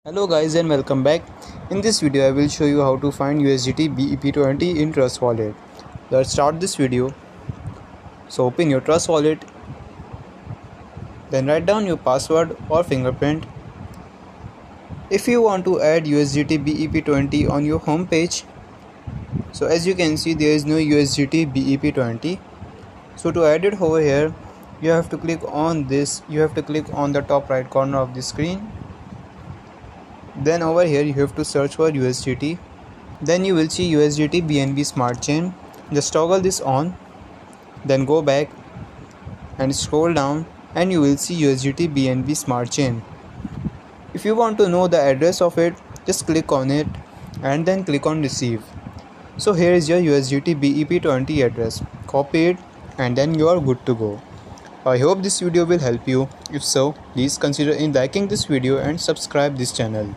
Hello guys and welcome back. In this video I will show you how to find USDT BEP20 in Trust Wallet. Let's start this video. So open your Trust Wallet, then write down your password or fingerprint. If you want to add USDT BEP20 on your home page, so as you can see there is no USDT BEP20. So to add it over here, you have to click on this. You have to click on the top right corner of the screen. Then over here you have to search for USDT. Then you will see USDT BNB Smart Chain. Just toggle this on. Then go back and scroll down and you will see USDT BNB Smart Chain. If you want to know the address of it, just click on it and then click on receive. So here is your USDT BEP20 address. Copy it and then you are good to go. I hope this video will help you. If so, please consider liking this video and subscribe this channel.